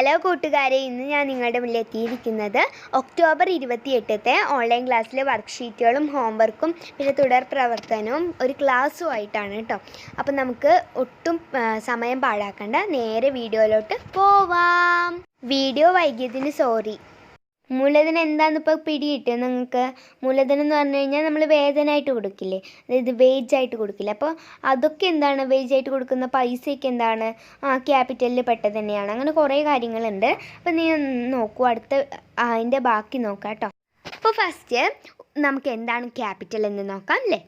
Hello കൂട്ടുകാരെ, ഇന്ന് ഞാൻ നിങ്ങളുടെ മുന്നിൽ എത്തിയിരിക്കുന്നത് ഒക്ടോബർ 28 ഓൺലൈൻ ക്ലാസ്സിലെ വർക്ക്ഷീറ്റുകളും ഹോംവർക്കും പിന്നെ തുടർ പ്രവർത്തനവും ഒരു ക്ലാസ്സുമായിട്ടാണ് കേട്ടോ. അപ്പം നമുക്ക് ഒട്ടും സമയം പാഴാക്കണ്ട, നേരെ വീഡിയോയിലോട്ട് പോവാം. വീഡിയോ വൈകിയതിന് സോറി. മൂലധനം എന്താണെന്ന് ഇപ്പോൾ പിടികിട്ടും നിങ്ങൾക്ക്? മൂലധനം എന്ന് പറഞ്ഞു കഴിഞ്ഞാൽ നമ്മൾ വേതനമായിട്ട് കൊടുക്കില്ലേ, അതായത് വേജായിട്ട് കൊടുക്കില്ലേ. അപ്പോൾ അതൊക്കെ എന്താണ്? വേജായിട്ട് കൊടുക്കുന്ന പൈസയൊക്കെ എന്താണ്? ക്യാപിറ്റലിൽ പെട്ടത് തന്നെയാണ്. അങ്ങനെ കുറേ കാര്യങ്ങളുണ്ട്. അപ്പോൾ നീ നോക്കൂ, അടുത്ത അതിൻ്റെ ബാക്കി നോക്കാം കേട്ടോ. അപ്പോൾ ഫസ്റ്റ് നമുക്ക് എന്താണ് ക്യാപിറ്റൽ എന്ന് നോക്കാം അല്ലേ.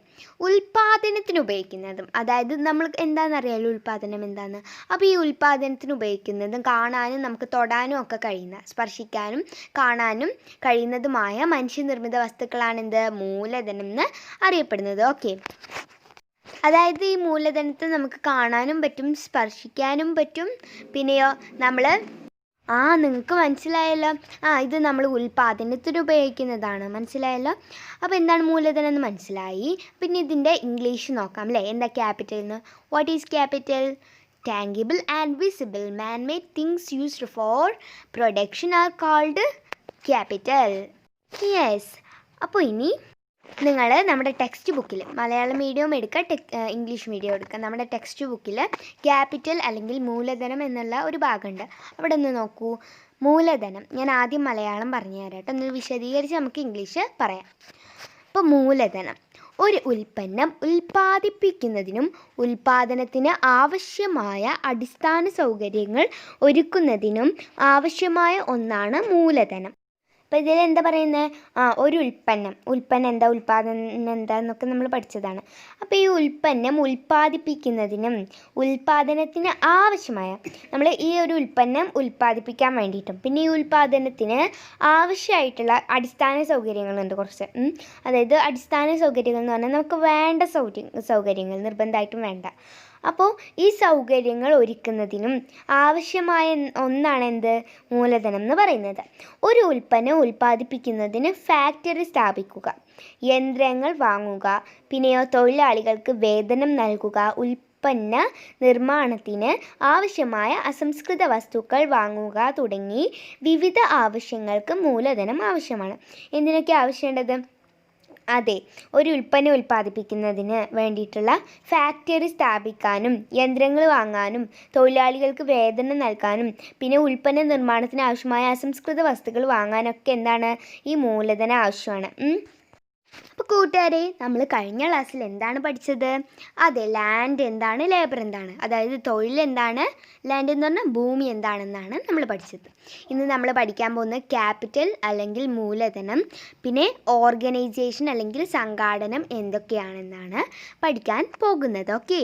ഉൽപ്പാദനത്തിന് ഉപയോഗിക്കുന്നതും, അതായത് നമ്മൾ എന്താണെന്നറിയാമല്ലോ ഉൽപ്പാദനം എന്താണെന്ന്. അപ്പോൾ ഈ ഉൽപ്പാദനത്തിന് ഉപയോഗിക്കുന്നതും കാണാനും നമുക്ക് തൊടാനും ഒക്കെ കഴിയുന്ന, സ്പർശിക്കാനും കാണാനും കഴിയുന്നതുമായ മനുഷ്യനിർമ്മിത വസ്തുക്കളാണ് എന്ത്? മൂലധനം എന്ന് അറിയപ്പെടുന്നത്. ഓക്കെ, അതായത് ഈ മൂലധനത്തെ നമുക്ക് കാണാനും പറ്റും, സ്പർശിക്കാനും പറ്റും. പിന്നെയോ നിങ്ങൾക്ക് മനസ്സിലായല്ലോ. ഇത് നമ്മൾ ഉൽപ്പാദനത്തിന് ഉപയോഗിക്കുന്നതാണ്, മനസ്സിലായല്ലോ. അപ്പോൾ എന്താണ് മൂലധനം എന്ന് മനസ്സിലായി. പിന്നെ ഇതിൻ്റെ ഇംഗ്ലീഷ് നോക്കാം അല്ലേ. എന്താ ക്യാപിറ്റൽ എന്ന്? What is capital? Tangible and visible man-made things used for production are called capital. Yes. അപ്പോൾ ഇനി നിങ്ങൾ നമ്മുടെ ടെക്സ്റ്റ് ബുക്കിൽ മലയാളം മീഡിയം എടുക്കുക, ഇംഗ്ലീഷ് മീഡിയം എടുക്കുക. നമ്മുടെ ടെക്സ്റ്റ് ബുക്കിൽ ക്യാപിറ്റൽ അല്ലെങ്കിൽ മൂലധനം എന്നുള്ള ഒരു ഭാഗമുണ്ട്. അവിടെ ഒന്ന് നോക്കൂ. മൂലധനം, ഞാൻ ആദ്യം മലയാളം പറഞ്ഞു തരാം കേട്ടോ, ഒന്ന് വിശദീകരിച്ച് നമുക്ക് ഇംഗ്ലീഷ് പറയാം. അപ്പോൾ മൂലധനം ഒരു ഉൽപ്പന്നം ഉൽപ്പാദിപ്പിക്കുന്നതിനും ഉൽപ്പാദനത്തിന് ആവശ്യമായ അടിസ്ഥാന സൗകര്യങ്ങൾ ഒരുക്കുന്നതിനും ആവശ്യമായ ഒന്നാണ് മൂലധനം. അപ്പോൾ ഇതിൽ എന്താ പറയുന്നത്? ഒരു ഉൽപ്പന്നം എന്താ, ഉൽപ്പാദനം എന്താന്നൊക്കെ നമ്മൾ പഠിച്ചതാണ്. അപ്പോൾ ഈ ഉൽപ്പന്നം ഉൽപ്പാദിപ്പിക്കുന്നതിനും ഉൽപ്പാദനത്തിന് ആവശ്യമായ, നമ്മൾ ഈ ഒരു ഉൽപ്പന്നം ഉൽപ്പാദിപ്പിക്കാൻ വേണ്ടിയിട്ടും പിന്നെ ഈ ഉൽപ്പാദനത്തിന് ആവശ്യമായിട്ടുള്ള അടിസ്ഥാന സൗകര്യങ്ങളുണ്ട് കുറച്ച്. അതായത് അടിസ്ഥാന സൗകര്യങ്ങൾ എന്ന് പറഞ്ഞാൽ നമുക്ക് വേണ്ട സൗകര്യങ്ങൾ നിർബന്ധമായിട്ടും വേണ്ട. അപ്പോൾ ഈ സൗകര്യങ്ങൾ ഒരുക്കുന്നതിനും ആവശ്യമായ ഒന്നാണ് എന്ത്? മൂലധനം എന്ന് പറയുന്നത്. ഒരു ഉൽപ്പന്നം ഉൽപ്പാദിപ്പിക്കുന്നതിന് ഫാക്ടറി സ്ഥാപിക്കുക, യന്ത്രങ്ങൾ വാങ്ങുക, പിന്നെയോ തൊഴിലാളികൾക്ക് വേതനം നൽകുക, ഉൽപ്പന്ന നിർമ്മാണത്തിന് ആവശ്യമായ അസംസ്കൃത വസ്തുക്കൾ വാങ്ങുക തുടങ്ങി വിവിധ ആവശ്യങ്ങൾക്ക് മൂലധനം ആവശ്യമാണ്. എന്തിനൊക്കെ ആവശ്യമുള്ളത്? അതെ, ഒരു ഉൽപ്പന്നം ഉൽപ്പാദിപ്പിക്കുന്നതിന് വേണ്ടിയിട്ടുള്ള ഫാക്ടറി സ്ഥാപിക്കാനും യന്ത്രങ്ങൾ വാങ്ങാനും തൊഴിലാളികൾക്ക് വേതനം നൽകാനും പിന്നെ ഉൽപ്പന്ന നിർമ്മാണത്തിന് ആവശ്യമായ അസംസ്കൃത വസ്തുക്കൾ വാങ്ങാനൊക്കെ എന്താണ്? ഈ മൂലധനം ആവശ്യമാണ്. അപ്പോൾ കൂട്ടുകാരെ, നമ്മൾ കഴിഞ്ഞ ക്ലാസ്സിൽ എന്താണ് പഠിച്ചത്? അതെ, ലാൻഡ് എന്താണ്, ലേബർ എന്താണ്, അതായത് തൊഴിൽ എന്താണ്, ലാൻഡ് എന്ന് പറഞ്ഞാൽ ഭൂമി എന്താണെന്നാണ് നമ്മൾ പഠിച്ചത്. ഇന്ന് നമ്മൾ പഠിക്കാൻ പോകുന്നത് ക്യാപിറ്റൽ അല്ലെങ്കിൽ മൂലധനം, പിന്നെ ഓർഗനൈസേഷൻ അല്ലെങ്കിൽ സംഘാടനം എന്തൊക്കെയാണെന്നാണ് പഠിക്കാൻ പോകുന്നത്. ഓക്കെ,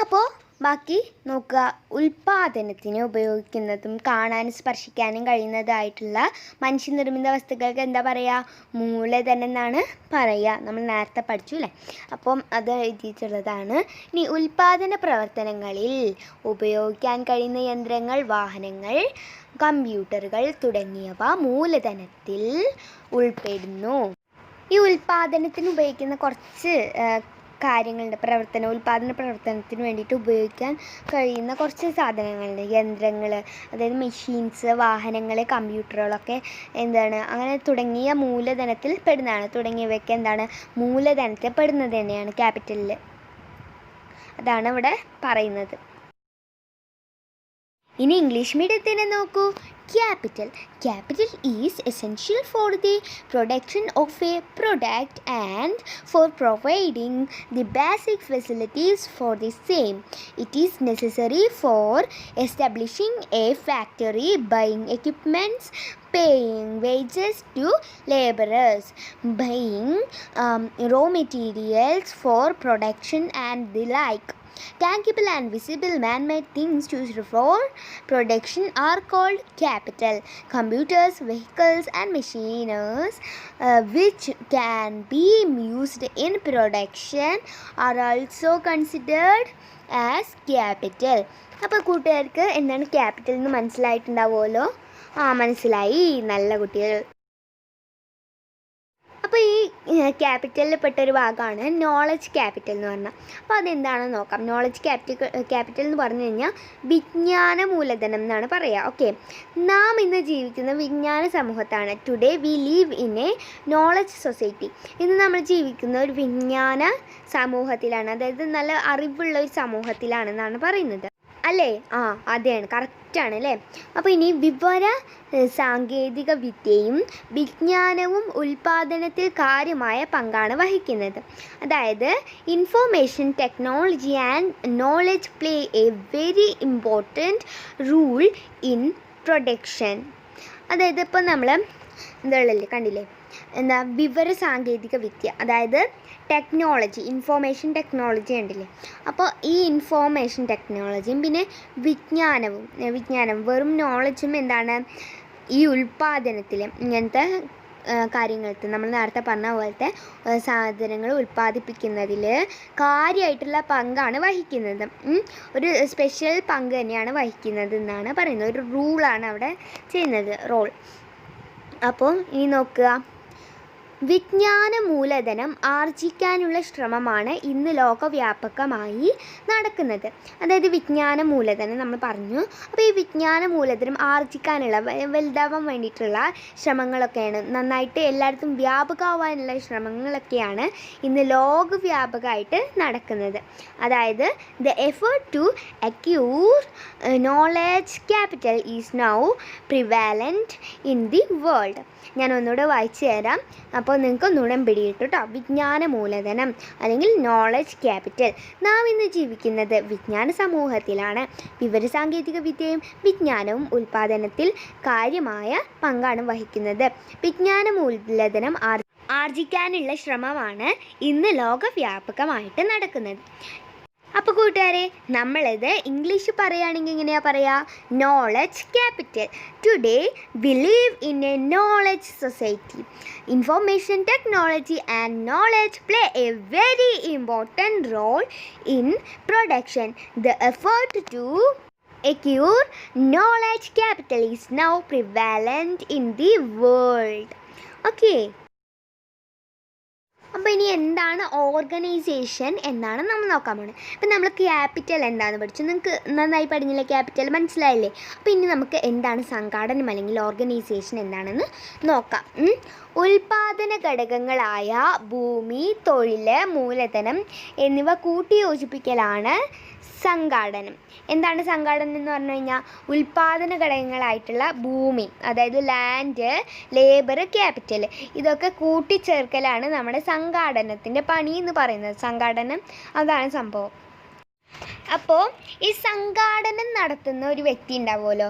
അപ്പോൾ ബാക്കി നോക്കുക. ഉൽപ്പാദനത്തിന് ഉപയോഗിക്കുന്നതും കാണാനും സ്പർശിക്കാനും കഴിയുന്നതായിട്ടുള്ള മനുഷ്യനിർമ്മിത വസ്തുക്കൾക്ക് എന്താ പറയുക? മൂലധനം എന്നാണ് പറയുക. നമ്മൾ നേരത്തെ പഠിച്ചു അല്ലേ. അപ്പം അത് എഴുതിയിട്ടുള്ളതാണ്. ഇനി ഉൽപ്പാദന പ്രവർത്തനങ്ങളിൽ ഉപയോഗിക്കാൻ കഴിയുന്ന യന്ത്രങ്ങൾ, വാഹനങ്ങൾ, കമ്പ്യൂട്ടറുകൾ തുടങ്ങിയവ മൂലധനത്തിൽ ഉൾപ്പെടുന്നു. ഈ ഉൽപ്പാദനത്തിന് ഉപയോഗിക്കുന്ന കുറച്ച് കാര്യങ്ങളുണ്ട്. ഉൽപ്പാദന പ്രവർത്തനത്തിന് വേണ്ടിയിട്ട് ഉപയോഗിക്കാൻ കഴിയുന്ന കുറച്ച് സാധനങ്ങളുണ്ട്. യന്ത്രങ്ങൾ, അതായത് മെഷീൻസ്, വാഹനങ്ങൾ, കമ്പ്യൂട്ടറുകളൊക്കെ എന്താണ്, അങ്ങനെ തുടങ്ങിയ മൂലധനത്തിൽ പെടുന്നതാണ്. തുടങ്ങിയവയൊക്കെ എന്താണ്? മൂലധനത്തിൽ പെടുന്നത് തന്നെയാണ്, ക്യാപിറ്റലിൽ. അതാണ് ഇവിടെ പറയുന്നത്. ഇനി ഇംഗ്ലീഷ് മീഡിയത്തിനെ നോക്കൂ. Capital is essential for the production of a product and for providing the basic facilities for the same. It is necessary for establishing a factory, buying equipments, paying wages to laborers, buying raw materials for production and the like. Tangible and visible man-made things used for production are called capital. Computers, vehicles and machines which can be used in production are also considered as capital. അപ്പോൾ കൂട്ടുകാർക്ക് എന്താണ് capital എന്ന് മനസ്സിലായിട്ടുണ്ടാവുമല്ലോ. മനസ്സിലായി, നല്ല കുട്ടികൾ. അപ്പോൾ അപ്പോൾ ഈ ക്യാപിറ്റലിൽ പെട്ടൊരു ഭാഗമാണ് നോളജ് ക്യാപിറ്റൽ എന്ന് പറഞ്ഞാൽ. അപ്പോൾ അതെന്താണെന്ന് നോക്കാം. നോളജ് ക്യാപിറ്റൽ എന്ന് പറഞ്ഞു കഴിഞ്ഞാൽ വിജ്ഞാന മൂലധനം എന്നാണ് പറയുക. ഓക്കെ, നാം ഇന്ന് ജീവിക്കുന്ന വിജ്ഞാന സമൂഹത്താണ്. Today we live in a knowledge society. ഇന്ന് നമ്മൾ ജീവിക്കുന്ന ഒരു വിജ്ഞാന സമൂഹത്തിലാണ്, അതായത് നല്ല അറിവുള്ള ഒരു സമൂഹത്തിലാണെന്നാണ് പറയുന്നത് അല്ലേ? അതെയാണ്, കറക്റ്റാണ് അല്ലേ? അപ്പോൾ ഇനി വിവര സാങ്കേതിക വിദ്യയും വിജ്ഞാനവും ഉൽപ്പാദനത്തിൽ കാര്യമായ പങ്കാണ് വഹിക്കുന്നത്. അതായത് information technology and knowledge play a very important rule in production. അതായത് ഇപ്പോൾ നമ്മൾ എന്താണല്ലേ കണ്ടില്ലേ, വിവര സാങ്കേതിക വിദ്യ, അതായത് ടെക്നോളജി, ഇൻഫോർമേഷൻ ടെക്നോളജി ഉണ്ടല്ലേ. അപ്പോൾ ഈ ഇൻഫോർമേഷൻ ടെക്നോളജിയും പിന്നെ വിജ്ഞാനം വെറും നോളജും എന്താണ് ഈ ഉൽപ്പാദനത്തിൽ ഇങ്ങനത്തെ കാര്യങ്ങൾക്ക് നമ്മൾ നേരത്തെ പറഞ്ഞ പോലത്തെ സാധനങ്ങൾ ഉൽപ്പാദിപ്പിക്കുന്നതിൽ കാര്യമായിട്ടുള്ള പങ്കാണ് വഹിക്കുന്നത്. ഒരു സ്പെഷ്യൽ പങ്ക് തന്നെയാണ് വഹിക്കുന്നത് എന്നാണ് പറയുന്നത്. ഒരു റൂളാണ് അവിടെ ചെയ്യുന്നത്, റോൾ. അപ്പോൾ ഇനി നോക്കുക, വിജ്ഞാന മൂലധനം ആർജിക്കാനുള്ള ശ്രമമാണ് ഇന്ന് ലോകവ്യാപകമായി നടക്കുന്നത്. അതായത് വിജ്ഞാന മൂലധനം നമ്മൾ പറഞ്ഞു. അപ്പോൾ ഈ വിജ്ഞാന മൂലധനം ആർജിക്കാനുള്ള വലുതാവാൻ വേണ്ടിയിട്ടുള്ള ശ്രമങ്ങളൊക്കെയാണ്, നന്നായിട്ട് എല്ലായിടത്തും വ്യാപകമാവാനുള്ള ശ്രമങ്ങളൊക്കെയാണ് ഇന്ന് ലോകവ്യാപകമായിട്ട് നടക്കുന്നത്. അതായത് the effort to acquire knowledge capital is now prevalent in the world. ഞാൻ ഒന്നുകൂടെ വായിച്ചു തരാം, അപ്പോൾ നിങ്ങൾക്ക് ഒന്നുകൂടെ പിടിയിട്ടു കേട്ടോ. വിജ്ഞാന മൂലധനം അല്ലെങ്കിൽ നോളജ് ക്യാപിറ്റൽ. നാം ഇന്ന് ജീവിക്കുന്നത് വിജ്ഞാന സമൂഹത്തിലാണ്. വിവരസാങ്കേതിക വിദ്യയും വിജ്ഞാനവും ഉൽപ്പാദനത്തിൽ കാര്യമായ പങ്കാണ് വഹിക്കുന്നത്. വിജ്ഞാന മൂലധനം ആർജിക്കാനുള്ള ശ്രമമാണ് ഇന്ന് ലോകവ്യാപകമായിട്ട് നടക്കുന്നത്. അപ്പോൾ കൂട്ടുകാരെ, നമ്മളിത് ഇംഗ്ലീഷ് പറയുകയാണെങ്കിൽ എങ്ങനെയാണ് പറയുക? Knowledge capital. Today we live in a knowledge society. Information technology and knowledge play a very important role in production. The effort to acquire knowledge capital is now prevalent in the world. Okay. അപ്പോൾ ഇനി എന്താണ് organisation എന്നാണ് നമ്മൾ നോക്കാൻ പോകുന്നത്. ഇപ്പം നമ്മൾ capital എന്താണെന്ന് പഠിച്ചു, നിങ്ങൾക്ക് നന്നായി പഠിഞ്ഞില്ലേ? ക്യാപിറ്റൽ മനസ്സിലായില്ലേ? അപ്പോൾ ഇനി നമുക്ക് എന്താണ് സംഘാടനം അല്ലെങ്കിൽ ഓർഗനൈസേഷൻ എന്താണെന്ന് നോക്കാം. ഉൽപാദന ഘടകങ്ങളായ ഭൂമി, തൊഴിൽ, മൂലധനം എന്നിവ കൂട്ടിയോജിപ്പിക്കലാണ് സംഘാടനം. എന്താണ് സംഘാടനം എന്ന് പറഞ്ഞു കഴിഞ്ഞാൽ ഉൽപാദന ഘടകങ്ങളായിട്ടുള്ള ഭൂമി, അതായത് ലാൻഡ്, ലേബർ, ക്യാപിറ്റൽ, ഇതൊക്കെ കൂട്ടിച്ചേർക്കലാണ് നമ്മുടെ സംഘാടനത്തിൻ്റെ പണി എന്ന് പറയുന്നത്. സംഘാടനം അതാണ് സംഭവം. അപ്പോൾ ഈ സംഘാടനം നടത്തുന്ന ഒരു വ്യക്തി ഉണ്ടാവുമല്ലോ,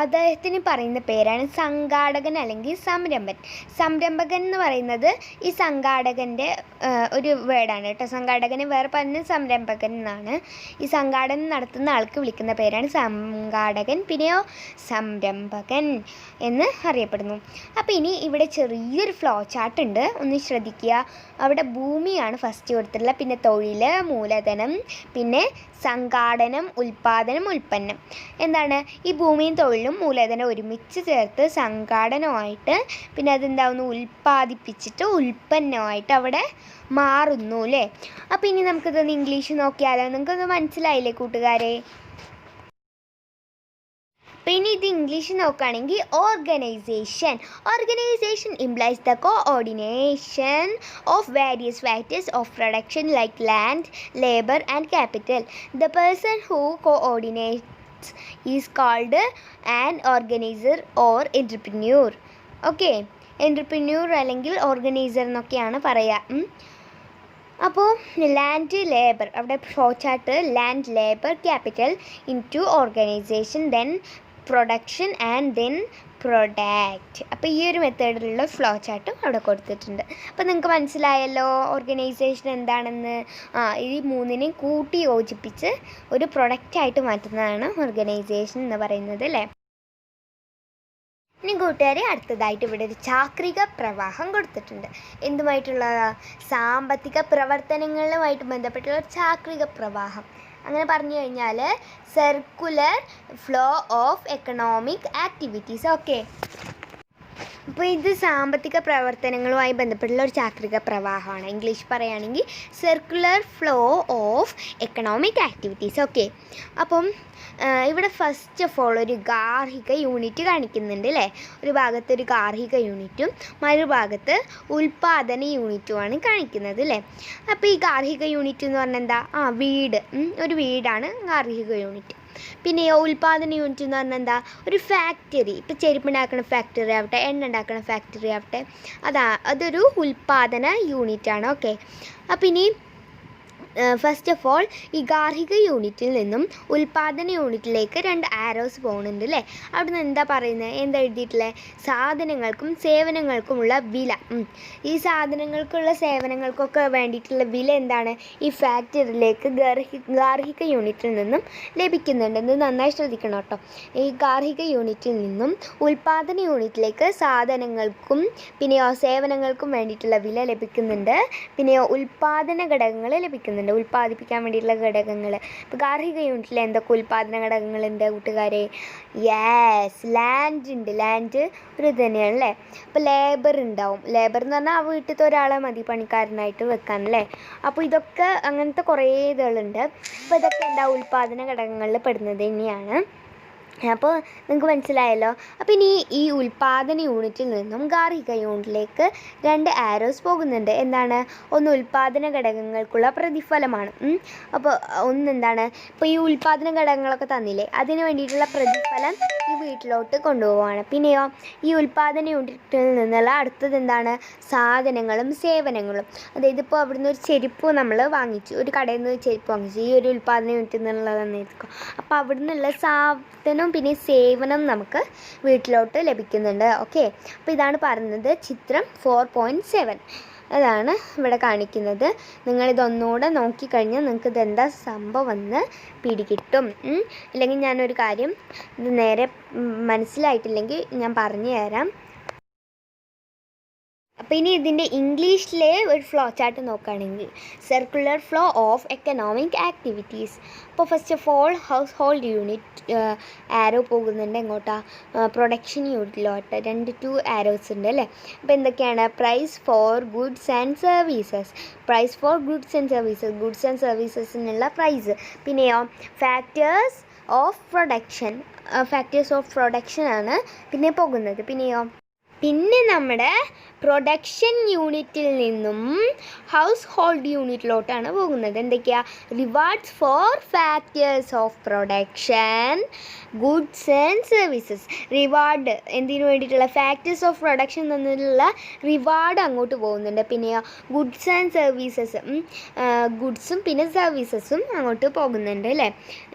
അദ്ദേഹത്തിന് പറയുന്ന പേരാണ് സംഘാടകൻ അല്ലെങ്കിൽ സംരംഭകൻ. സംരംഭകൻ എന്ന് പറയുന്നത് ഈ സംഘാടകൻ്റെ ഒരു വേർഡാണ് കേട്ടോ. സംഘാടകനെ വേറെ പറഞ്ഞ സംരംഭകൻ എന്നാണ്. ഈ സംഘാടനം നടത്തുന്ന ആൾക്ക് വിളിക്കുന്ന പേരാണ് സംഘാടകൻ, പിന്നെയോ സംരംഭകൻ എന്ന് അറിയപ്പെടുന്നു. അപ്പോൾ ഇനി ഇവിടെ ചെറിയൊരു ഫ്ലോ ചാർട്ട് ഉണ്ട്, ഒന്ന് ശ്രദ്ധിക്കുക. അവിടെ ഭൂമിയാണ് ഫസ്റ്റ് കൊടുത്തിട്ടുള്ളത്, പിന്നെ തൊഴിൽ, മൂലധനം, പിന്നെ സംഘാടനം, ഉൽപ്പാദനം, ഉൽപ്പന്നം. എന്താണ് ഈ ഭൂമിയും തൊഴിലും മൂലധനം ഒരുമിച്ച് ചേർത്ത് സംഘാടനമായിട്ട് പിന്നെ അതെന്താവുന്നു, ഉൽപ്പാദിപ്പിച്ചിട്ട് ഉൽപ്പന്നമായിട്ട് അവിടെ മാറുന്നു അല്ലേ? അപ്പോൾ ഇനി നമുക്കിതൊന്ന് ഇംഗ്ലീഷ് നോക്കിയാലോ? നിങ്ങൾക്കൊന്ന് മനസ്സിലായില്ലേ കൂട്ടുകാരെ? പിന്നെ ഇത് ഇംഗ്ലീഷ് നോക്കുകയാണെങ്കിൽ organisation. Organisation implies the coordination of various factors of production like land, labour and capital. The person who coordinates is called an organiser or entrepreneur. Okay, entrepreneur അല്ലെങ്കിൽ ഓർഗനൈസർ എന്നൊക്കെയാണ് പറയുക. അപ്പോൾ ലാൻഡ്, ലേബർ, അവിടെ flow chart land, labour, capital into organisation, then production and then product. അപ്പോൾ ഈ ഒരു മെത്തേഡിലുള്ള flow ചാർട്ടും അവിടെ കൊടുത്തിട്ടുണ്ട്. അപ്പോൾ നിങ്ങൾക്ക് മനസ്സിലായല്ലോ ഓർഗനൈസേഷൻ എന്താണെന്ന്. ഈ മൂന്നിനെയും കൂട്ടി യോജിപ്പിച്ച് ഒരു പ്രൊഡക്റ്റായിട്ട് മാറ്റുന്നതാണ് ഓർഗനൈസേഷൻ എന്ന് പറയുന്നത് അല്ലേ? ഇനി കൂട്ടുകാരെ, അടുത്തതായിട്ട് ഇവിടെ ഒരു ചാക്രിക പ്രവാഹം കൊടുത്തിട്ടുണ്ട്. എന്തുമായിട്ടുള്ള? സാമ്പത്തിക പ്രവർത്തനങ്ങളുമായിട്ട് ബന്ധപ്പെട്ടുള്ള ചാക്രിക പ്രവാഹം. അങ്ങനെ പറഞ്ഞു കഴിഞ്ഞാൽ circular flow of economic activities. Okay, അപ്പോൾ ഇത് സാമ്പത്തിക പ്രവർത്തനങ്ങളുമായി ബന്ധപ്പെട്ടുള്ള ഒരു ചാക്രിക പ്രവാഹമാണ്. ഇംഗ്ലീഷ് പറയുകയാണെങ്കിൽ circular flow of economic activities. Okay, അപ്പം ഇവിടെ ഫസ്റ്റ് ഓഫ് ഓൾ ഒരു ഗാർഹിക യൂണിറ്റ് കാണിക്കുന്നുണ്ട് അല്ലേ. ഒരു ഭാഗത്ത് ഒരു ഗാർഹിക യൂണിറ്റും മറുഭാഗത്ത് ഉൽപ്പാദന യൂണിറ്റുമാണ് കാണിക്കുന്നത് അല്ലേ. അപ്പോൾ ഈ ഗാർഹിക യൂണിറ്റ് എന്ന് പറഞ്ഞാൽ എന്താ? വീട്, ഒരു വീടാണ് ഗാർഹിക യൂണിറ്റ്. പിന്നെ ഉൽപ്പാദന യൂണിറ്റ് എന്ന് പറഞ്ഞാൽ എന്താ? ഒരു ഫാക്ടറി. ഇപ്പോൾ ചെരുപ്പുണ്ടാക്കുന്ന ഫാക്ടറി ആവട്ടെ, എണ്ണ ഉണ്ടാക്കുന്ന ഫാക്ടറി ആവട്ടെ, അതൊരു ഉൽപ്പാദന യൂണിറ്റാണ്. ഓക്കെ, അപ്പം ഇനി ഫസ്റ്റ് ഓഫ് ഓൾ ഈ ഗാർഹിക യൂണിറ്റിൽ നിന്നും ഉൽപ്പാദന യൂണിറ്റിലേക്ക് 2 ആരോസ് പോകുന്നുണ്ട് അല്ലേ. അവിടെ നിന്ന് എന്താ പറയുന്നത്? എന്താ എഴുതിയിട്ടുള്ളത്? സാധനങ്ങൾക്കും സേവനങ്ങൾക്കുമുള്ള വില. ഈ സാധനങ്ങൾക്കുള്ള സേവനങ്ങൾക്കൊക്കെ വേണ്ടിയിട്ടുള്ള വില എന്താണ്? ഈ ഫാക്ടറിയിലേക്ക് ഗാർഹിക യൂണിറ്റിൽ നിന്നും ലഭിക്കുന്നുണ്ടെന്ന് നന്നായി ശ്രദ്ധിക്കണം കേട്ടോ. ഈ ഗാർഹിക യൂണിറ്റിൽ നിന്നും ഉൽപ്പാദന യൂണിറ്റിലേക്ക് സാധനങ്ങൾക്കും പിന്നെയോ സേവനങ്ങൾക്കും വേണ്ടിയിട്ടുള്ള വില ലഭിക്കുന്നുണ്ട്. പിന്നെയോ ഉൽപ്പാദന ഘടകങ്ങൾ ലഭിക്കുന്നുണ്ട്, ഉൽപ്പാദിപ്പിക്കാൻ വേണ്ടിയിട്ടുള്ള ഘടകങ്ങൾ. ഇപ്പോൾ ഗാർഹിക യൂണിറ്റിൽ എന്തൊക്കെ ഉൽപ്പാദന ഘടകങ്ങളുണ്ട് കൂട്ടുകാരെ? യെസ്, ലാൻഡ് ഉണ്ട്. ലാൻഡ് ഒരു ഇത് തന്നെയാണ് അല്ലേ. അപ്പോൾ ലേബർ ഉണ്ടാവും. ലേബർ എന്ന് പറഞ്ഞാൽ ആ വീട്ടിലത്തെ ഒരാളെ മതി പണിക്കാരനായിട്ട് വെക്കാൻ അല്ലേ. അപ്പോൾ ഇതൊക്കെ അങ്ങനത്തെ കുറേ ഇതുകളുണ്ട്. അപ്പോൾ ഇതൊക്കെ എന്താ? ഉൽപ്പാദന ഘടകങ്ങളിൽ പെടുന്നത് തന്നെയാണ്. അപ്പോൾ നിങ്ങൾക്ക് മനസ്സിലായല്ലോ. അപ്പോൾ ഇനി ഈ ഉൽപ്പാദന യൂണിറ്റിൽ നിന്നും ഗാർഹിക യൂണിറ്റിലേക്ക് 2 ആരോസ് പോകുന്നുണ്ട്. എന്താണ്? ഒന്ന് ഉൽപ്പാദന ഘടകങ്ങൾക്കുള്ള പ്രതിഫലമാണ്. അപ്പോൾ ഒന്നെന്താണ്? ഇപ്പോൾ ഈ ഉൽപ്പാദന ഘടകങ്ങളൊക്കെ തന്നില്ലേ, അതിന് വേണ്ടിയിട്ടുള്ള പ്രതിഫലം ഈ വീട്ടിലോട്ട് കൊണ്ടുപോവാണ്. പിന്നെയോ ഈ ഉൽപ്പാദന യൂണിറ്റിൽ നിന്നുള്ള അടുത്തത് എന്താണ്? സാധനങ്ങളും സേവനങ്ങളും. അതായത് ഇപ്പോൾ അവിടുന്ന് ഒരു ചെരുപ്പ് നമ്മൾ വാങ്ങിച്ചു, ഒരു കടയിൽ നിന്ന് ചെരുപ്പ് വാങ്ങിച്ചു, ഈ ഒരു ഉൽപ്പാദന യൂണിറ്റിൽ നിന്നുള്ളതെന്നിരിക്കും. അപ്പോൾ അവിടെ നിന്നുള്ള സാധനം പിന്നെ സേവനം നമുക്ക് വീട്ടിലോട്ട് ലഭിക്കുന്നുണ്ട്. ഓക്കെ, അപ്പോൾ ഇതാണ് പറയുന്നത് ചിത്രം 4.7. അതാണ് ഇവിടെ കാണിക്കുന്നത്. നിങ്ങളിതൊന്നുകൂടെ നോക്കിക്കഴിഞ്ഞാൽ നിങ്ങൾക്ക് ഇതെന്താ സംഭവം എന്ന് പിടികിട്ടും. ഇല്ലെങ്കിൽ ഞാനൊരു കാര്യം ഇത് നേരെ മനസ്സിലായിട്ടില്ലെങ്കിൽ ഞാൻ പറഞ്ഞു തരാം. അപ്പോൾ ഇനി ഇതിൻ്റെ ഇംഗ്ലീഷിലെ ഒരു ഫ്ലോ ചാർട്ട് നോക്കുകയാണെങ്കിൽ circular flow of economic activities. അപ്പോൾ first of all household unit arrow പോകുന്നുണ്ട്. എങ്ങോട്ടാ? പ്രൊഡക്ഷൻ യൂണിറ്റിലോട്ട് 2 ആരോസ് ഉണ്ട് അല്ലേ. അപ്പോൾ എന്തൊക്കെയാണ്? Price for goods and services. Price for goods and services, goods and സർവീസസിനുള്ള പ്രൈസ്. പിന്നെയോ factors of production, factors of production ആണ് പിന്നെ പോകുന്നത്. പിന്നെ നമ്മുടെ പ്രൊഡക്ഷൻ യൂണിറ്റിൽ നിന്നും ഹൗസ് ഹോൾഡ് യൂണിറ്റിലോട്ടാണ് പോകുന്നത്. എന്തൊക്കെയാണ്? Rewards for factors of production, goods and services. Reward എന്തിനു വേണ്ടിയിട്ടുള്ള? ഫാക്ടേഴ്സ് ഓഫ് പ്രൊഡക്ഷൻ തന്നിട്ടുള്ള റിവാർഡ് അങ്ങോട്ട് പോകുന്നുണ്ട്. പിന്നെയോ ഗുഡ്സ് ആൻഡ് സർവീസസ്, ഗുഡ്സും പിന്നെ സർവീസസും അങ്ങോട്ട് പോകുന്നുണ്ട് അല്ലേ.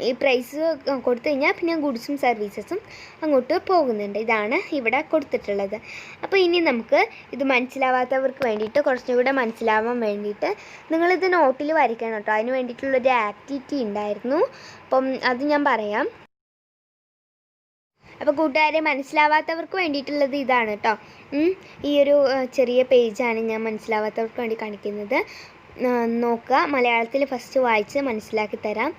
ഈ പ്രൈസ് കൊടുത്തു കഴിഞ്ഞാൽ പിന്നെ ഗുഡ്സും സർവീസസും അങ്ങോട്ട് പോകുന്നുണ്ട്. ഇതാണ് ഇവിടെ കൊടുത്തിട്ടുള്ളത്. അപ്പോൾ ഇനി നമുക്ക് ഇത് മനസ്സിലാവാത്തവർക്ക് വേണ്ടിയിട്ട് കുറച്ചും കൂടെ മനസ്സിലാവാൻ വേണ്ടിയിട്ട് നിങ്ങളിത് നോട്ടിൽ വരയ്ക്കണം കേട്ടോ. അതിന് വേണ്ടിയിട്ടുള്ളൊരു ആക്ടിവിറ്റി ഉണ്ടായിരുന്നു. അപ്പം അത് ഞാൻ പറയാം. അപ്പോൾ കൂട്ടുകാരെ, മനസ്സിലാവാത്തവർക്ക് വേണ്ടിയിട്ടുള്ളത് ഇതാണ് കേട്ടോ. ഈ ഒരു ചെറിയ പേജാണ് ഞാൻ മനസ്സിലാവാത്തവർക്ക് വേണ്ടി കാണിക്കുന്നത്. നോക്കുക, മലയാളത്തിൽ ഫസ്റ്റ് വായിച്ച് മനസ്സിലാക്കി തരാം,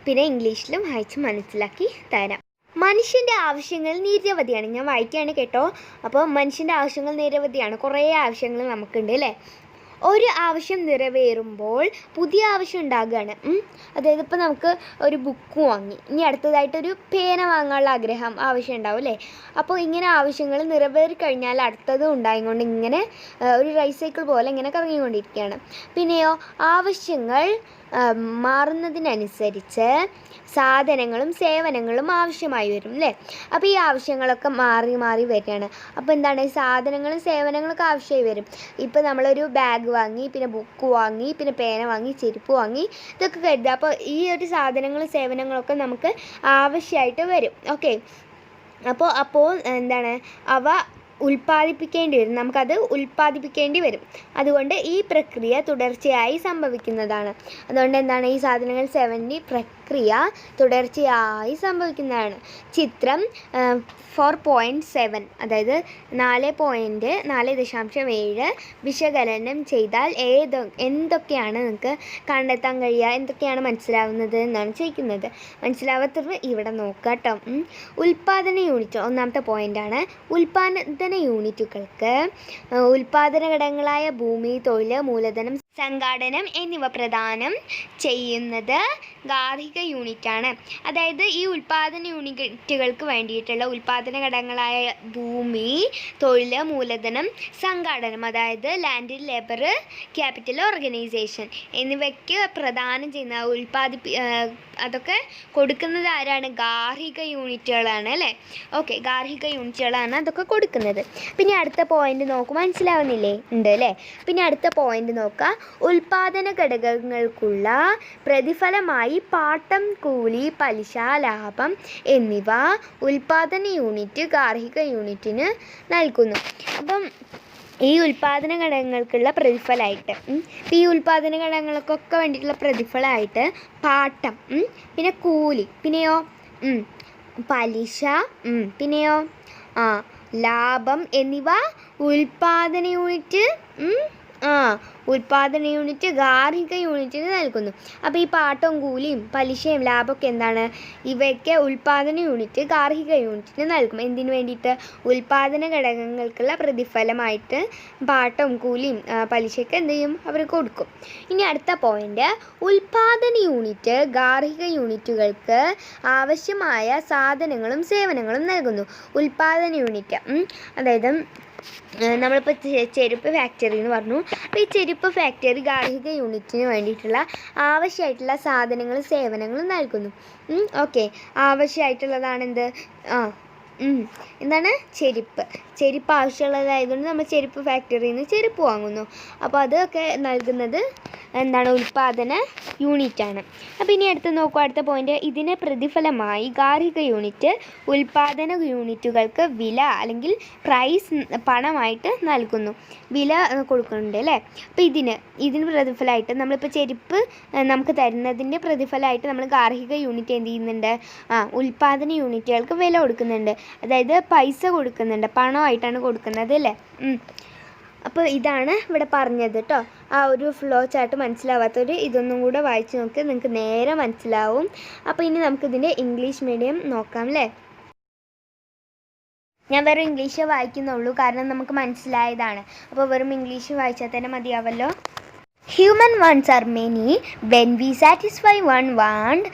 പിന്നെ ഇംഗ്ലീഷിലും വായിച്ച് മനസ്സിലാക്കി തരാം. മനുഷ്യൻ്റെ ആവശ്യങ്ങൾ നിരവധിയാണ്. ഞാൻ വായിക്കുകയാണ് കേട്ടോ. അപ്പോൾ മനുഷ്യൻ്റെ ആവശ്യങ്ങൾ നിരവധിയാണ്. കുറേ ആവശ്യങ്ങൾ നമുക്കുണ്ട് അല്ലേ. ഒരു ആവശ്യം നിറവേറുമ്പോൾ പുതിയ ആവശ്യം ഉണ്ടാകുകയാണ്. അതായത് ഇപ്പോൾ നമുക്ക് ഒരു ബുക്ക് വാങ്ങി, ഇനി അടുത്തതായിട്ടൊരു പേന വാങ്ങാനുള്ള ആവശ്യം ഉണ്ടാവും അല്ലേ. അപ്പോൾ ഇങ്ങനെ ആവശ്യങ്ങൾ നിറവേറി കഴിഞ്ഞാൽ അടുത്തത് ഉണ്ടായിക്കൊണ്ട് ഇങ്ങനെ ഒരു റൈസ് സൈക്കിൾ പോലെ ഇങ്ങനെ കറങ്ങിക്കൊണ്ടിരിക്കുകയാണ്. പിന്നെയോ ആവശ്യങ്ങൾ മാറുന്നതിനനുസരിച്ച് സാധനങ്ങളും സേവനങ്ങളും ആവശ്യമായി വരും അല്ലേ. അപ്പോൾ ഈ ആവശ്യങ്ങളൊക്കെ മാറി മാറി വരികയാണ്. അപ്പോൾ എന്താണ്? സാധനങ്ങളും സേവനങ്ങളൊക്കെ ആവശ്യമായി വരും. ഇപ്പോൾ നമ്മളൊരു ബാഗ് വാങ്ങി, പിന്നെ ബുക്ക് വാങ്ങി, പിന്നെ പേന വാങ്ങി, ചെരുപ്പ് വാങ്ങി, ഇതൊക്കെ കരുതുക. അപ്പോൾ ഈ ഒരു സാധനങ്ങളും സേവനങ്ങളൊക്കെ നമുക്ക് ആവശ്യമായിട്ട് വരും. ഓക്കെ, അപ്പോൾ എന്താണ്? അവ ഉൽപ്പാദിപ്പിക്കേണ്ടി വരും, നമുക്കത് ഉൽപ്പാദിപ്പിക്കേണ്ടി വരും. അതുകൊണ്ട് ഈ പ്രക്രിയ തുടർച്ചയായി സംഭവിക്കുന്നതാണ്. അതുകൊണ്ട് എന്താണ്? ഈ സാധനങ്ങൾ പ്രക്രിയ തുടർച്ചയായി സംഭവിക്കുന്നതാണ്. ചിത്രം 4.7 അതായത് 4.7 വിശകലനം ചെയ്താൽ എന്തൊക്കെയാണ് നിങ്ങൾക്ക് കണ്ടെത്താൻ കഴിയുക, എന്തൊക്കെയാണ് മനസ്സിലാവുന്നത് എന്നാണ് ചോദിക്കുന്നത്. മനസ്സിലാവാത്തവർ ഇവിടെ നോക്കുക കേട്ടോ. ഉൽപ്പാദന യൂണിറ്റ് ഒന്നാമത്തെ പോയിൻ്റാണ്. ഉൽപ്പാദന ഉൽപാദന യൂണിറ്റുകൾക്ക് ഉൽപാദന ഘടകങ്ങളായ ഭൂമി, തൊഴിൽ, മൂലധനം, സംഘാടനം എന്നിവ പ്രദാനം ചെയ്യുന്നത് ഗാർഹിക യൂണിറ്റാണ്. അതായത് ഈ ഉൽപാദന യൂണിറ്റുകൾക്ക് വേണ്ടിയിട്ടുള്ള ഉൽപാദന ഘടകങ്ങളായ ഭൂമി, തൊഴിൽ, മൂലധനം, സംഘാടനം, അതായത് ലാൻഡ്, ലേബർ, ക്യാപിറ്റൽ, ഓർഗനൈസേഷൻ എന്നിവയ്ക്ക് പ്രദാനം ചെയ്യുന്ന അതൊക്കെ കൊടുക്കുന്നത് ആരാണ്? ഗാർഹിക യൂണിറ്റുകളാണ് അല്ലേ? ഓക്കെ, ഗാർഹിക യൂണിറ്റുകളാണ് അതൊക്കെ കൊടുക്കുന്നത്. പിന്നെ അടുത്ത പോയിന്റ് നോക്കുക, മനസ്സിലാവുന്നില്ലേ? ഉണ്ട് അല്ലേ? പിന്നെ അടുത്ത പോയിന്റ് നോക്കുക, ഉൽപാദന ഘടകങ്ങൾക്കുള്ള പ്രതിഫലമായി പാട്ടം, കൂലി, പലിശ, ലാഭം എന്നിവ ഉൽപാദന യൂണിറ്റ് ഗാർഹിക യൂണിറ്റിന് നൽകുന്നു. അപ്പം ഈ ഉൽപാദന ഘടകങ്ങൾക്കുള്ള പ്രതിഫലമായിട്ട് ഈ ഉൽപാദന ഘടകങ്ങൾക്കൊക്കെ വേണ്ടിയിട്ടുള്ള പ്രതിഫലമായിട്ട് പാട്ടം, പിന്നെ കൂലി, പിന്നെയോ പലിശ, പിന്നെയോ ലാഭം എന്നിവ ഉൽപാദന യൂണിറ്റ് ഗാർഹിക യൂണിറ്റിന് നൽകുന്നു. അപ്പോൾ ഈ പാട്ടവും കൂലിയും പലിശയും ലാഭമൊക്കെ എന്താണ്? ഇവയൊക്കെ ഉൽപാദന യൂണിറ്റ് ഗാർഹിക യൂണിറ്റിന് നൽകും. എന്തിനു വേണ്ടിയിട്ട്? ഉൽപാദന ഘടകങ്ങൾക്കുള്ള പ്രതിഫലമായിട്ട് പാട്ടവും കൂലിയും പലിശയൊക്കെ എന്ത് ചെയ്യും? അവർ കൊടുക്കും. ഇനി അടുത്ത പോയിന്റ്, ഉൽപാദന യൂണിറ്റ് ഗാർഹിക യൂണിറ്റുകൾക്ക് ആവശ്യമായ സാധനങ്ങളും സേവനങ്ങളും നൽകുന്നു. ഉൽപാദന യൂണിറ്റ് അതായത് നമ്മളിപ്പോൾ ചെരുപ്പ് ഫാക്ടറി എന്ന് പറഞ്ഞു. അപ്പോൾ ഈ ചെരുപ്പ് ഫാക്ടറി ഗാർഹിക യൂണിറ്റിന് വേണ്ടിയിട്ടുള്ള ആവശ്യമായിട്ടുള്ള സാധനങ്ങളും സേവനങ്ങളും നൽകുന്നു. ഓക്കെ, ആവശ്യമായിട്ടുള്ളതാണ് എന്ത്? എന്താണ്? ചെരുപ്പ് ആവശ്യമുള്ളതായതുകൊണ്ട് നമ്മൾ ചെരുപ്പ് ഫാക്ടറിയിൽ നിന്ന് ചെരുപ്പ് വാങ്ങുന്നു. അപ്പോൾ അതൊക്കെ നൽകുന്നത് എന്താണ്? ഉൽപാദന യൂണിറ്റാണ്. അപ്പോൾ ഇനി അടുത്ത് നോക്കുക, അടുത്ത പോയിന്റ്, ഇതിന് പ്രതിഫലമായി ഗാർഹിക യൂണിറ്റ് ഉൽപാദന യൂണിറ്റുകൾക്ക് വില അല്ലെങ്കിൽ പ്രൈസ് പണമായിട്ട് നൽകുന്നു. വില കൊടുക്കുന്നുണ്ട് അല്ലേ? അപ്പോൾ ഇതിന് പ്രതിഫലമായിട്ട് നമ്മളിപ്പോൾ ചെരുപ്പ് നമുക്ക് തരുന്നതിൻ്റെ പ്രതിഫലമായിട്ട് നമ്മൾ ഗാർഹിക യൂണിറ്റ് എന്ത് ചെയ്യുന്നുണ്ട്? ഉൽപാദന യൂണിറ്റുകൾക്ക് വില കൊടുക്കുന്നുണ്ട്. അതായത് പൈസ കൊടുക്കുന്നുണ്ട്, പണമായിട്ടാണ് കൊടുക്കുന്നത് അല്ലേ? അപ്പോൾ ഇതാണ് ഇവിടെ പറഞ്ഞത് കേട്ടോ. ആ ഒരു ഫ്ലോ ചാർട്ട് മനസ്സിലാവാത്തവർ ഇതൊന്നും കൂടെ വായിച്ച് നോക്കി, നിങ്ങൾക്ക് നേരെ മനസ്സിലാവും. അപ്പോൾ ഇനി നമുക്കിതിൻ്റെ ഇംഗ്ലീഷ് മീഡിയം നോക്കാം അല്ലേ? ഞാൻ വെറും ഇംഗ്ലീഷ് വായിക്കുന്നുള്ളൂ, കാരണം നമുക്ക് മനസ്സിലായതാണ്. അപ്പോൾ വെറും ഇംഗ്ലീഷ് വായിച്ചാൽ തന്നെ മതിയാവല്ലോ. Human wants are many. When we satisfy one want,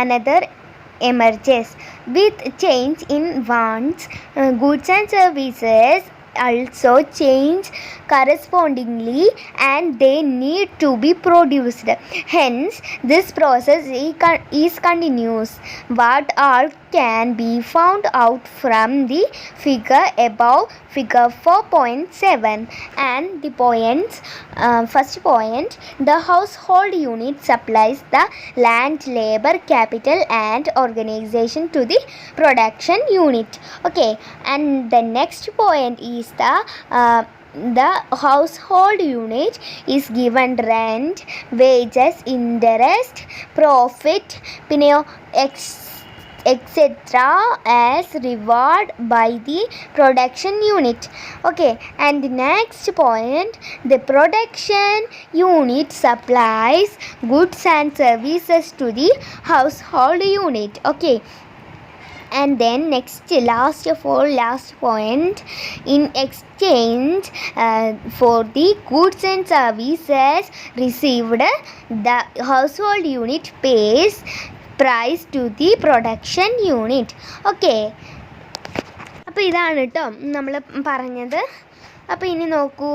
another emerges. With change in wants, goods and services also change correspondingly, and they need to be produced. Hence, this process is continuous. What all can be found out from the figure above, figure 4.7, and the points. First point, the household unit supplies the land, labor, capital and organization to the production unit. Okay, and the next point is the household unit is given rent, wages, interest, profit, etc. as reward by the production unit. Okay, and the next point, the production unit supplies goods and services to the household unit. Okay, and then last point, in exchange for the goods and services received, the household unit pays price to the production unit. Okay, അപ്പോൾ ഇതാണ് കേട്ടോ നമ്മൾ പറഞ്ഞത്. അപ്പോൾ ഇനി നോക്കൂ,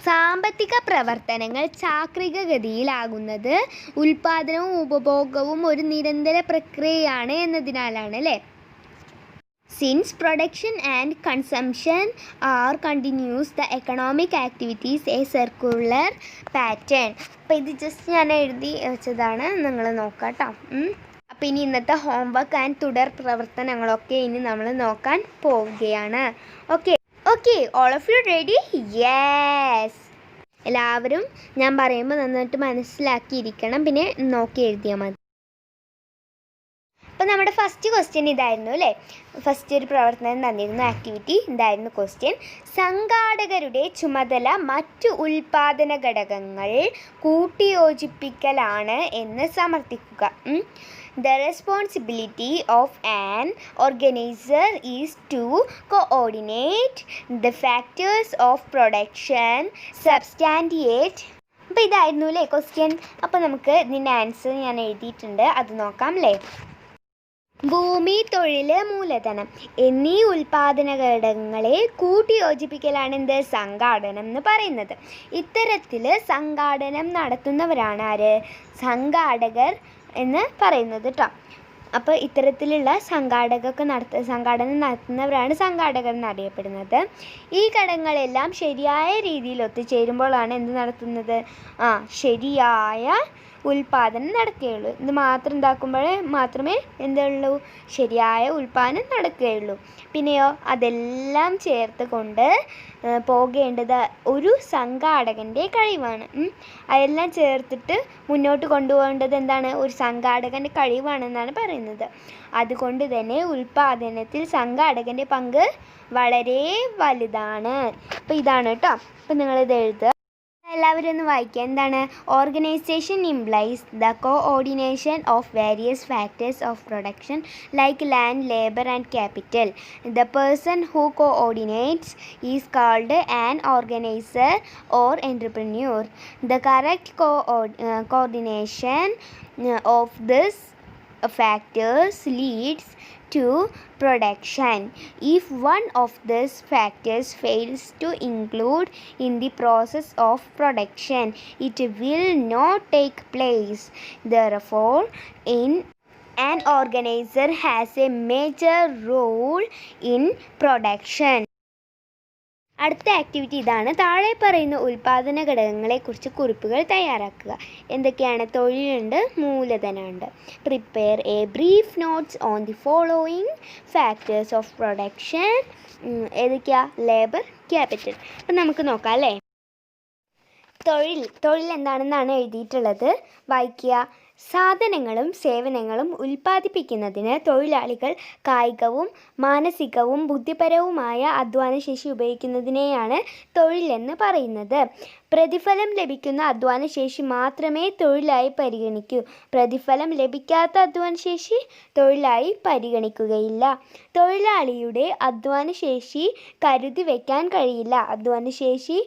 സാമ്പത്തിക പ്രവർത്തനങ്ങൾ ചാക്രികഗതിയിലാകുന്നത് ഉൽപാദനവും ഉപഭോഗവും ഒരു നിരന്തര പ്രക്രിയയാണ് എന്നതിനാലാണ് അല്ലേ? Since production and consumption are continuous, the economic activities a circular pattern. അപ്പോൾ ഇത് ജസ്റ്റ് ഞാൻ എഴുതി വെച്ചതാണ്, നിങ്ങൾ നോക്കാം കേട്ടോ. അപ്പോൾ ഇനി ഇന്നത്തെ ഹോംവർക്ക് ആൻഡ് തുടർ പ്രവർത്തനങ്ങളൊക്കെ ഇനി നമ്മൾ നോക്കാൻ പോവുകയാണ്. Okay, all of you ready? Yes. എല്ലാവരും ഞാൻ പറയുമ്പോൾ നന്നായിട്ട് മനസ്സിലാക്കിയിരിക്കണം, പിന്നെ നോക്കി എഴുതിയാൽ മതി. അപ്പോൾ നമ്മുടെ ഫസ്റ്റ് ക്വസ്റ്റ്യൻ ഇതായിരുന്നു അല്ലേ? ഫസ്റ്റ് ഒരു പ്രവർത്തനം തന്നിരുന്നു, ആക്ടിവിറ്റി ഇതായിരുന്നു ക്വസ്റ്റ്യൻ. സംഘാടകരുടെ ചുമതല മറ്റു ഉൽപാദന ഘടകങ്ങൾ കൂട്ടിയോജിപ്പിക്കലാണ് എന്ന് സമർത്ഥിക്കുക. The responsibility of an organizer is to coordinate the factors of production, substantiate. അപ്പോൾ ഇതായിരുന്നു അല്ലേ ക്വസ്റ്റ്യൻ. അപ്പോൾ നമുക്ക് ഇതിൻ്റെ ആൻസർ ഞാൻ എഴുതിയിട്ടുണ്ട്, അത് നോക്കാം അല്ലേ. ഭൂമി, തൊഴിൽ, മൂലധനം എന്നീ ഉൽപാദന ഘടകങ്ങളെ കൂട്ടിയോജിപ്പിക്കലാണ് എന്ത് സംഘാടനം എന്ന് പറയുന്നത്. ഇത്തരത്തിൽ സംഘാടനം നടത്തുന്നവരാണ് ആര്? സംഘാടകർ എന്ന് പറയുന്നത് കേട്ടോ. അപ്പോൾ ഇത്തരത്തിലുള്ള സംഘാടനം നടത്തുന്നവരാണ് സംഘാടകർ എന്നറിയപ്പെടുന്നത്. ഈ ഘടകങ്ങളെല്ലാം ശരിയായ രീതിയിൽ ഒത്തുചേരുമ്പോഴാണ് എന്ത് നടത്തുന്നത്? ശരിയായ ഉൽപാദനം നടക്കുകയുള്ളൂ. ഇത് മാത്രം ഉണ്ടാക്കുമ്പോൾ മാത്രമേ എന്തുള്ളൂ? ശരിയായ ഉൽപാദനം നടക്കുകയുള്ളൂ. പിന്നെയോ അതെല്ലാം ചേർത്ത് കൊണ്ട് പോകേണ്ടത് ഒരു സംഘാടകൻ്റെ കഴിവാണ്. അതെല്ലാം ചേർത്തിട്ട് മുന്നോട്ട് കൊണ്ടുപോകേണ്ടത് എന്താണ്? ഒരു സംഘാടകൻ്റെ കഴിവാണെന്നാണ് പറയുന്നത്. അതുകൊണ്ട് തന്നെ ഉൽപാദനത്തിൽ സംഘാടകൻ്റെ പങ്ക് വളരെ വലുതാണ്. അപ്പോൾ ഇതാണ് കേട്ടോ. അപ്പോൾ നിങ്ങളിത് എഴുതുക. എല്ലാവരും ഒന്ന് വായിക്കുക. എന്താണ്? Organisation implies the coordination of various factors of production like land, labour and capital. The person who coordinates is called an organiser or entrepreneur. The correct coordination of this factors leads to production. If one of these factors fails to include in the process of production, it will not take place. Therefore, an organizer has a major role in production. അടുത്ത activity ഇതാണ്. താഴെ പറയുന്ന ഉൽപാദന ഘടകങ്ങളെക്കുറിച്ച് കുറിപ്പുകൾ തയ്യാറാക്കുക. എന്തൊക്കെയാണ്? തൊഴിലുണ്ട്, മൂലധനമുണ്ട്. Prepare a brief notes on the following factors of production. ഏതൊക്കെയാ? Labour, capital. അപ്പം നമുക്ക് നോക്കാം അല്ലേ. തൊഴിൽ എന്താണെന്നാണ് എഴുതിയിട്ടുള്ളത്, വായിക്കുക. സാധനങ്ങളും സേവനങ്ങളും ഉൽപ്പാദിപ്പിക്കുന്നതിന് തൊഴിലാളികൾ കായികവും മാനസികവും ബുദ്ധിപരവുമായ അധ്വാനശേഷി ഉപയോഗിക്കുന്നതിനെയാണ് തൊഴിലെന്ന് പറയുന്നത്. പ്രതിഫലം ലഭിക്കുന്ന അധ്വാനശേഷി മാത്രമേ തൊഴിലായി പരിഗണിക്കൂ. പ്രതിഫലം ലഭിക്കാത്ത അധ്വാനശേഷി തൊഴിലായി പരിഗണിക്കുകയില്ല. തൊഴിലാളിയുടെ അധ്വാനശേഷി കരുതി വയ്ക്കാൻ കഴിയില്ല. അധ്വാനശേഷി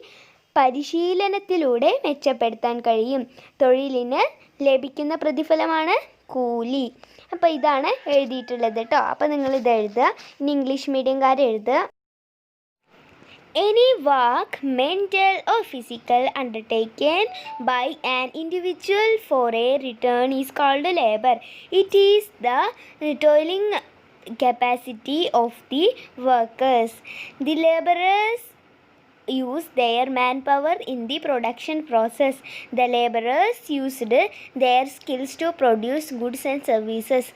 പരിശീലനത്തിലൂടെ മെച്ചപ്പെടുത്താൻ കഴിയും. തൊഴിലിന് ലഭിക്കുന്ന പ്രതിഫലമാണ് കൂലി. അപ്പോൾ ഇതാണ് എഴുതിയിട്ടുള്ളത് കേട്ടോ. അപ്പോൾ നിങ്ങളിത് എഴുതുക. ഇനി ഇംഗ്ലീഷ് മീഡിയംകാർ എഴുതുക. Any work, mental or physical, undertaken by an individual for a return is called labor. It is the toiling capacity of the workers. The laborers use their manpower in the production process. The laborers used their skills to produce goods and services.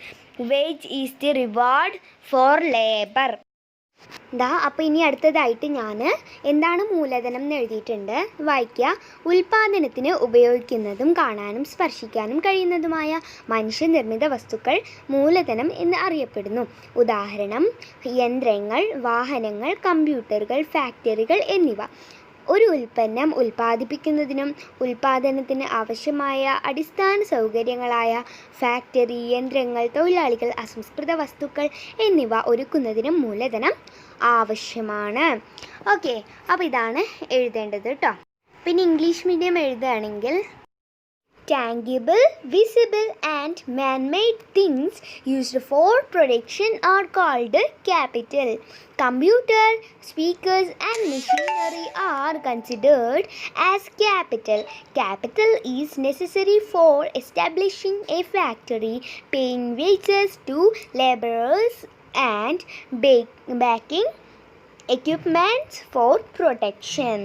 Wage is the reward for labor. അപ്പോൾ ഇനി അടുത്തതായിട്ട് ഞാൻ എന്താണ് മൂലധനം എന്ന് എഴുതിയിട്ടുണ്ട്, വായിക്കുക. ഉൽപാദനത്തിന് ഉപയോഗിക്കുന്നതും കാണാനും സ്പർശിക്കാനും കഴിയുന്നതുമായ മനുഷ്യനിർമ്മിത വസ്തുക്കൾ മൂലധനം എന്ന് അറിയപ്പെടുന്നു. ഉദാഹരണം: യന്ത്രങ്ങൾ, വാഹനങ്ങൾ, കമ്പ്യൂട്ടറുകൾ, ഫാക്ടറികൾ എന്നിവ. ഒരു ഉൽപ്പന്നം ഉൽപ്പാദിപ്പിക്കുന്നതിനും ഉൽപ്പാദനത്തിന് ആവശ്യമായ അടിസ്ഥാന സൗകര്യങ്ങളായ ഫാക്ടറി, യന്ത്രങ്ങൾ, തൊഴിലാളികൾ, അസംസ്കൃത വസ്തുക്കൾ എന്നിവ ഒരുക്കുന്നതിനും മൂലധനം ആവശ്യമാണ്. ഓക്കെ, അപ്പോൾ ഇതാണ് എഴുതേണ്ടത് കേട്ടോ. പിന്നെ ഇംഗ്ലീഷ് മീഡിയം എഴുതുകയാണെങ്കിൽ tangible, visible and man-made things used for production are called capital. Computer, speakers and machinery are considered as capital. Capital is necessary for establishing a factory, paying wages to laborers and backing equipment for production.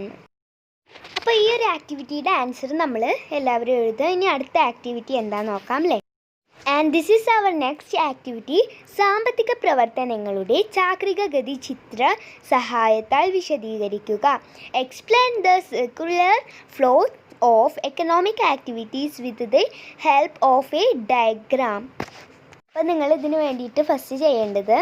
അപ്പോൾ ഈ ഒരു ആക്ടിവിറ്റിയുടെ answer നമ്മൾ എല്ലാവരും എഴുതുക. ഇനി അടുത്ത activity എന്താണെന്ന് നോക്കാം അല്ലേ. And this is our next activity. സാമ്പത്തിക പ്രവർത്തനങ്ങളുടെ ചാക്രിക ഗതി ചിത്ര സഹായത്താൽ വിശദീകരിക്കുക. Explain the circular flow of economic activities with the help of a diagram. അപ്പോൾ നിങ്ങൾ ഇതിന് വേണ്ടിയിട്ട് ഫസ്റ്റ് ചെയ്യേണ്ടത്,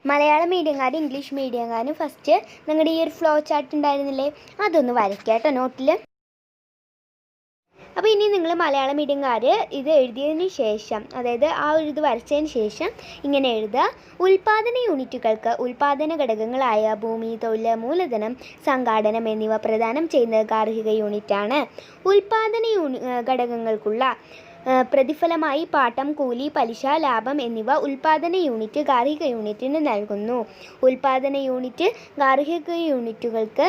മലയാളം മീഡിയംകാരും ഇംഗ്ലീഷ് മീഡിയംകാരും ഫസ്റ്റ് നിങ്ങളുടെ ഈ ഒരു ഫ്ലോ ചാർട്ട് ഉണ്ടായിരുന്നില്ലേ, അതൊന്ന് വരയ്ക്കുക കേട്ടോ നോട്ടിൽ. അപ്പോൾ ഇനി നിങ്ങൾ മലയാളം മീഡിയംകാർ ഇത് എഴുതിയതിന് ശേഷം, അതായത് ആ ഒരു ഇത് വരച്ചതിന് ശേഷം ഇങ്ങനെ എഴുതുക: ഉൽപാദന യൂണിറ്റുകൾക്ക് ഉൽപാദന ഘടകങ്ങളായ ഭൂമി, തൊഴിൽ, മൂലധനം, സംഘാടനം എന്നിവ പ്രദാനം ചെയ്യുന്നത് ഗാർഹിക യൂണിറ്റാണ്. ഉൽപാദന ഘടകങ്ങൾക്കുള്ള പ്രതിഫലമായി പാട്ടം, കൂലി, പലിശ, ലാഭം എന്നിവ ഉൽപാദന യൂണിറ്റ് ഗാർഹിക യൂണിറ്റിന് നൽകുന്നു. ഉൽപാദന യൂണിറ്റ് ഗാർഹിക യൂണിറ്റുകൾക്ക്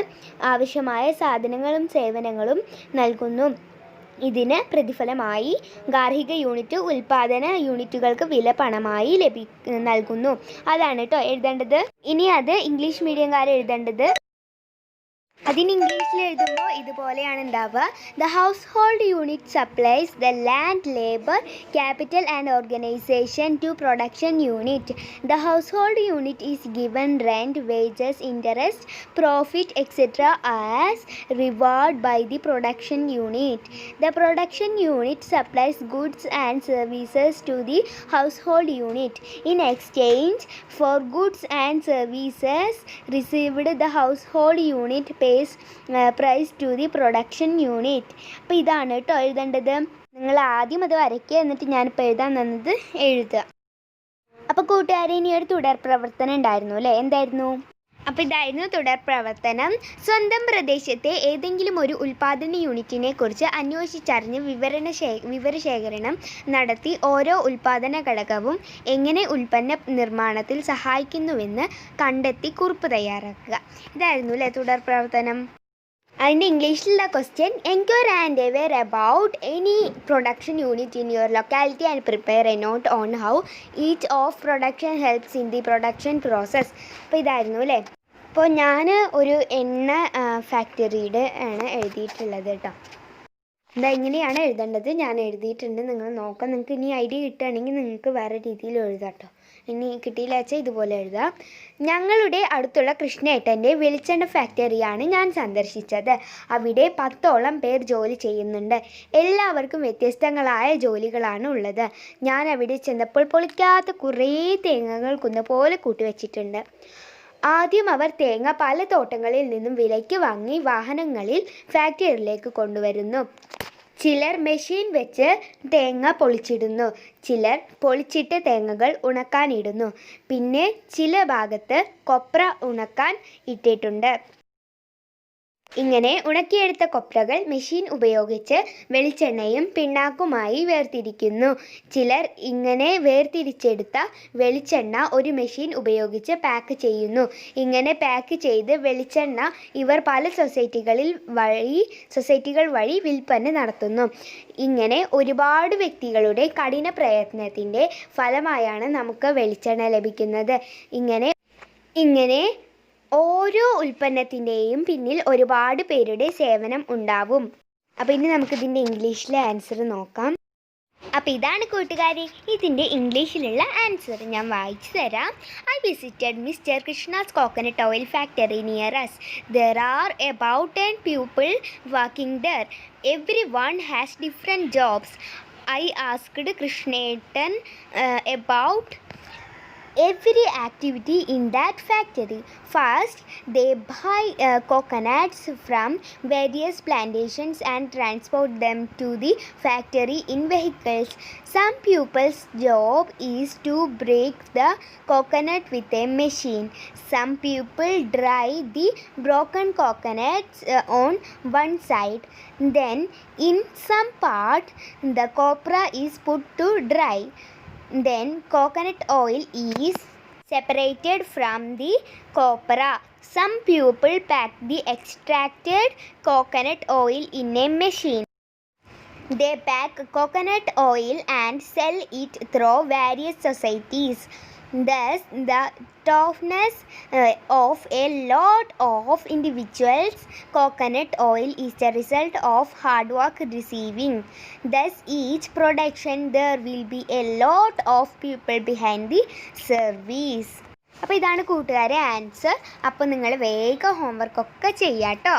ആവശ്യമായ സാധനങ്ങളും സേവനങ്ങളും നൽകുന്നു. ഇതിന് പ്രതിഫലമായി ഗാർഹിക യൂണിറ്റ് ഉൽപാദന യൂണിറ്റുകൾക്ക് വില പണമായി നൽകുന്നു. അതാണ് കേട്ടോ എഴുതേണ്ടത്. ഇനി അത് ഇംഗ്ലീഷ് മീഡിയംകാർ എഴുതേണ്ടത്. അതിന് ഇംഗ്ലീഷിൽ എഴുതുമ്പോൾ ഇതുപോലെയാണ് ഉണ്ടാവുക: the household unit supplies the land, labour, capital and organisation to production unit. The household unit is given rent, wages, interest, profit etcetera as reward by the production unit. The production unit supplies goods and services to the household unit. In exchange for goods and services received the household unit price to the production unit. അപ്പോൾ ഇതാണ് കേട്ടോ എഴുതേണ്ടത്. നിങ്ങൾ ആദ്യം അത് വരയ്ക്കുക, എന്നിട്ട് ഞാനിപ്പോൾ എഴുതാൻ തന്നത് എഴുതുക. അപ്പോൾ കൂട്ടുകാരെ, ഇനി ഒരു തുടർ പ്രവർത്തനം ഉണ്ടായിരുന്നു അല്ലേ? എന്തായിരുന്നു? അപ്പോൾ ഇതായിരുന്നു തുടർ പ്രവർത്തനം. സ്വന്തം പ്രദേശത്തെ ഏതെങ്കിലും ഒരു ഉൽപാദന യൂണിറ്റിനെ കുറിച്ച് അന്വേഷിച്ചറിഞ്ഞ് വിവരശേഖരണം നടത്തി ഓരോ ഉൽപാദന ഘടകവും എങ്ങനെ ഉൽപ്പന്ന നിർമ്മാണത്തിൽ സഹായിക്കുന്നുവെന്ന് കണ്ടെത്തി കുറിപ്പ് തയ്യാറാക്കുക. ഇതായിരുന്നു അല്ലേ തുടർ പ്രവർത്തനം. അതിൻ്റെ ഇംഗ്ലീഷിലുള്ള question: enquire and aware about any production unit in your locality and prepare a note on how each of production helps in the production process. അപ്പോൾ ഇതായിരുന്നു അല്ലേ. അപ്പോൾ ഞാൻ ഒരു എണ്ണ ഫാക്ടറിയുടെ ആണ് എഴുതിയിട്ടുള്ളത് കേട്ടോ. എന്താ ഇങ്ങനെയാണ് എഴുതേണ്ടത്. ഞാൻ എഴുതിയിട്ടുണ്ട്, നിങ്ങൾ നോക്കാം. നിങ്ങൾക്ക് ഇനി ഐഡിയ കിട്ടുകയാണെങ്കിൽ നിങ്ങൾക്ക് വേറെ രീതിയിൽ എഴുതാം കേട്ടോ. ഇനി കിട്ടിയില്ല വെച്ചാൽ ഇതുപോലെ എഴുതാം. ഞങ്ങളുടെ അടുത്തുള്ള കൃഷ്ണേട്ടൻ്റെ വെളിച്ചെണ്ണ ഫാക്ടറിയാണ് ഞാൻ സന്ദർശിച്ചത്. അവിടെ 10ഓളം പേർ ജോലി ചെയ്യുന്നുണ്ട്. എല്ലാവർക്കും വ്യത്യസ്തങ്ങളായ ജോലികളാണ് ഉള്ളത്. ഞാൻ അവിടെ ചെന്നപ്പോൾ പൊളിക്കാത്ത കുറേ തേങ്ങകൾ കുന്നപോലെ കൂട്ടിവെച്ചിട്ടുണ്ട്. ആദ്യം അവർ തേങ്ങ പല തോട്ടങ്ങളിൽ നിന്നും വിലയ്ക്ക് വാങ്ങി വാഹനങ്ങളിൽ ഫാക്ടറിയിലേക്ക് കൊണ്ടുവരുന്നു. ചിലർ മെഷീൻ വെച്ച് തേങ്ങ പൊളിച്ചിടുന്നു. ചിലർ പൊളിച്ചിട്ട് തേങ്ങകൾ ഉണക്കാനിടുന്നു. പിന്നെ ചില ഭാഗത്ത് കൊപ്ര ഉണക്കാൻ ഇട്ടിട്ടുണ്ട്. ഇങ്ങനെ ഉണക്കിയെടുത്ത കൊപ്രകൾ മെഷീൻ ഉപയോഗിച്ച് വെളിച്ചെണ്ണയും പിണ്ണാക്കുമായി വേർതിരിക്കുന്നു. ചിലർ ഇങ്ങനെ വേർതിരിച്ചെടുത്ത വെളിച്ചെണ്ണ ഒരു മെഷീൻ ഉപയോഗിച്ച് പാക്ക് ചെയ്യുന്നു. ഇങ്ങനെ പാക്ക് ചെയ്ത് വെളിച്ചെണ്ണ ഇവർ പല സൊസൈറ്റികൾ വഴി വിൽപ്പന നടത്തുന്നു. ഇങ്ങനെ ഒരുപാട് വ്യക്തികളുടെ കഠിന പ്രയത്നത്തിൻ്റെ ഫലമായാണ് നമുക്ക് വെളിച്ചെണ്ണ ലഭിക്കുന്നത്. ഇങ്ങനെ ഓരോ ഉൽപ്പന്നത്തിൻ്റെയും പിന്നിൽ ഒരുപാട് പേരുടെ സേവനം ഉണ്ടാവും. അപ്പോൾ ഇനി നമുക്കിതിൻ്റെ ഇംഗ്ലീഷിലെ ആൻസർ നോക്കാം. അപ്പോൾ ഇതാണ് കൂട്ടുകാരെ ഇതിൻ്റെ ഇംഗ്ലീഷിലുള്ള ആൻസർ. ഞാൻ വായിച്ചു തരാം. I visited mister Krishna's coconut oil factory near us. There are about 10 people working there. Everyone has different jobs. I asked Krishnatan about every activity in that factory. First, they buy coconuts from various plantations and transport them to the factory in vehicles. Some people's job is to break the coconut with a machine. Some people dry the broken coconuts on one side. Then, in some part, the copra is put to dry. Then coconut oil is separated from the copra. Some people pack the extracted coconut oil in a machine. They pack coconut oil and sell it through various societies. Thus, the toughness of a lot of individuals' coconut oil is the result of hard work receiving. Thus, each production there will be a lot of people behind the service. അപ്പോൾ ഇതാണ് കൂട്ടുകാരെ answer. അപ്പോൾ നിങ്ങൾ വേഗം ഹോംവർക്കൊക്കെ ചെയ്യാം കേട്ടോ.